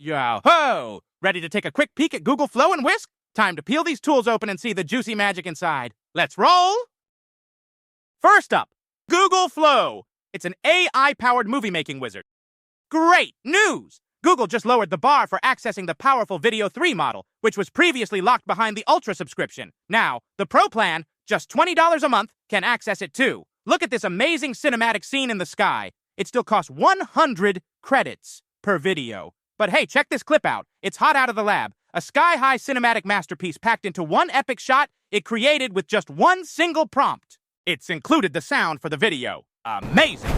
Yo-ho! Ready to take a quick peek at Google Flow and Whisk? Time to peel these tools open and see the juicy magic inside. Let's roll! First up, Google Flow. It's an AI-powered movie-making wizard. Great news! Google just lowered the bar for accessing the powerful Video 3 model, which was previously locked behind the Ultra subscription. Now, the Pro plan, just $20 a month, can access it too. Look at this amazing cinematic scene in the sky. It still costs 100 credits per video. But hey, check this clip out. It's hot out of the lab. A sky-high cinematic masterpiece packed into one epic shot it created with just one single prompt. It's included the sound for the video. Amazing!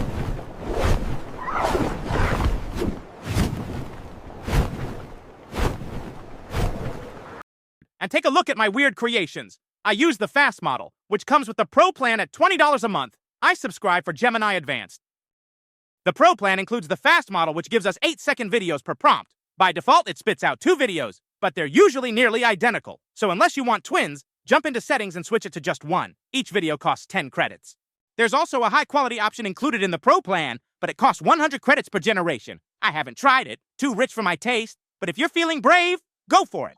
And take a look at my weird creations. I use the Fast model, which comes with the Pro plan at $20 a month. I subscribe for Gemini Advanced. The Pro plan includes the Fast model, which gives us 8-second videos per prompt. By default, it spits out 2 videos, but they're usually nearly identical. So unless you want twins, jump into settings and switch it to just one. Each video costs 10 credits. There's also a high-quality option included in the Pro plan, but it costs 100 credits per generation. I haven't tried it, too rich for my taste, but if you're feeling brave, go for it.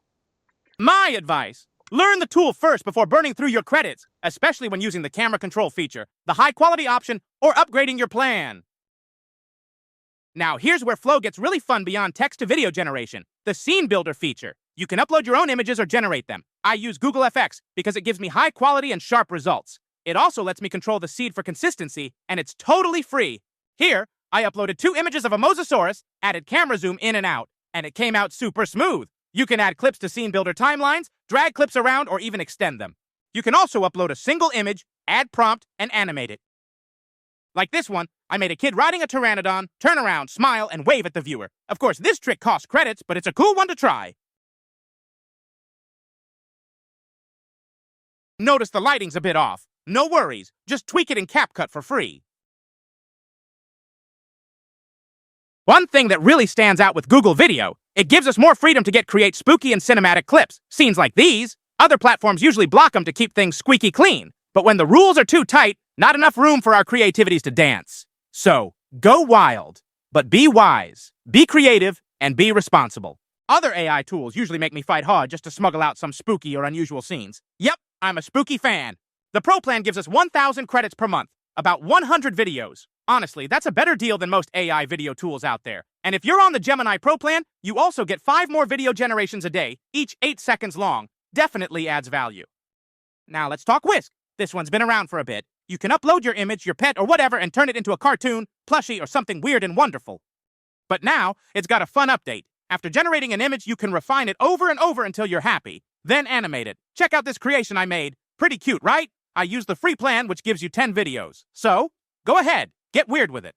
My advice: learn the tool first before burning through your credits, especially when using the camera control feature, the high-quality option, or upgrading your plan. Now, here's where Flow gets really fun beyond text-to-video generation, the Scene Builder feature. You can upload your own images or generate them. I use Google FX because it gives me high quality and sharp results. It also lets me control the seed for consistency, and it's totally free. Here, I uploaded 2 images of a mosasaurus, added camera zoom in and out, and it came out super smooth. You can add clips to Scene Builder timelines, drag clips around, or even extend them. You can also upload a single image, add prompt, and animate it. Like this one, I made a kid riding a Piranodon, turn around, smile, and wave at the viewer. Of course, this trick costs credits, but it's a cool one to try. Notice the lighting's a bit off. No worries, just tweak it in CapCut for free. One thing that really stands out with Google Video, it gives us more freedom to create spooky and cinematic clips. Scenes like these, other platforms usually block them to keep things squeaky clean. But when the rules are too tight, not enough room for our creativities to dance. So, go wild, but be wise, be creative, and be responsible. Other AI tools usually make me fight hard just to smuggle out some spooky or unusual scenes. Yep, I'm a spooky fan. The Pro plan gives us 1,000 credits per month, about 100 videos. Honestly, that's a better deal than most AI video tools out there. And if you're on the Gemini Pro plan, you also get 5 more video generations a day, each 8 seconds long. Definitely adds value. Now let's talk Whisk. This one's been around for a bit. You can upload your image, your pet, or whatever and turn it into a cartoon, plushie, or something weird and wonderful. But now, it's got a fun update. After generating an image, you can refine it over and over until you're happy. Then animate it. Check out this creation I made. Pretty cute, right? I used the free plan, which gives you 10 videos. So, go ahead. Get weird with it.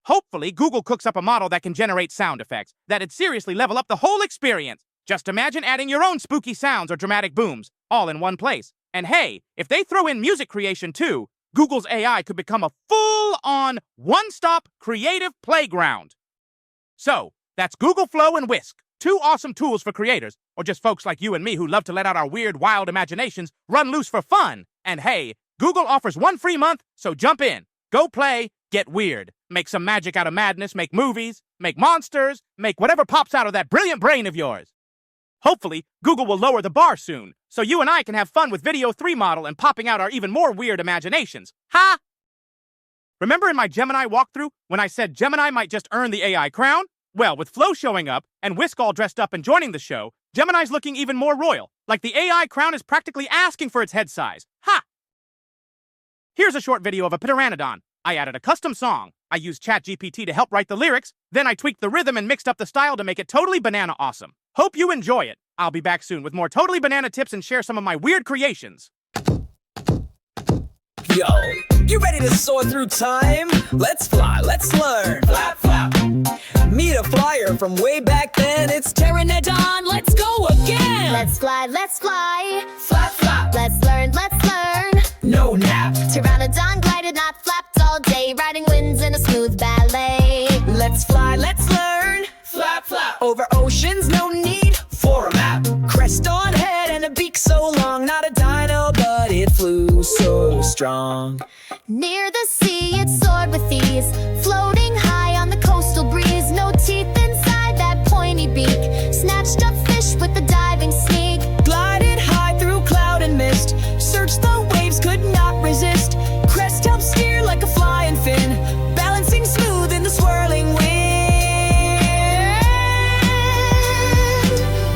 Hopefully, Google cooks up a model that can generate sound effects. That'd seriously level up the whole experience. Just imagine adding your own spooky sounds or dramatic booms, all in one place. And hey, if they throw in music creation too, Google's AI could become a full-on, one-stop creative playground. So, that's Google Flow and Whisk, 2 awesome tools for creators, or just folks like you and me who love to let out our weird, wild imaginations, run loose for fun. And hey, Google offers 1 free month, so jump in. Go play, get weird, make some magic out of madness, make movies, make monsters, make whatever pops out of that brilliant brain of yours. Hopefully, Google will lower the bar soon, so you and I can have fun with Video 3 model and popping out our even more weird imaginations. Ha! Remember in my Gemini walkthrough when I said Gemini might just earn the AI crown? Well, with Flow showing up and Whisk all dressed up and joining the show, Gemini's looking even more royal, like the AI crown is practically asking for its head size. Ha! Here's a short video of a Piranodon. I added a custom song. I used ChatGPT to help write the lyrics, then I tweaked the rhythm and mixed up the style to make it totally banana awesome. Hope you enjoy it. I'll be back soon with more totally banana tips and share some of my weird creations. Yo, you ready to soar through time? Let's fly, let's learn. Flap, flap. Meet a flyer from way back then. It's Piranodon, let's go again. Let's fly, let's fly. Flap, flap. Let's learn, let's learn. No nap. Pteranodon glided, not flapped all day, riding winds in a smooth ballet. Let's fly, let's learn. Flap, flap. Over oceans, no need for a map. Crest on head and a beak so long. Not a dino, but it flew so strong. Near the sea, it soared with ease, floating high on the coastal breeze. No teeth inside that pointy shiny beak, snatched a fish with a diving sneak, Glided high through cloud and mist, searched the waves, could not resist. Crest helped steer like a flying fin, balancing smooth in the swirling wind.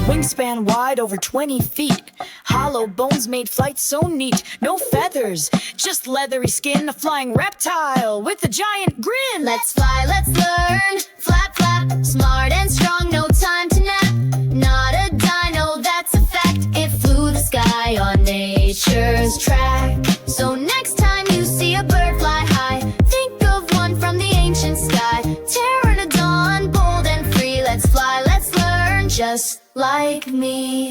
Wingspan wide over 20 feet, hollow bones made flight so neat. No feathers, just leathery skin, a flying reptile with a giant grin. let's fly, let's learn. Flap, flap, smart and strong, no time to nap. Not a dino, that's a fact. It flew the sky on nature's track. So next time you see a bird fly high, think of one from the ancient sky. Piranodon, bold and free. Let's fly, let's learn, just like me.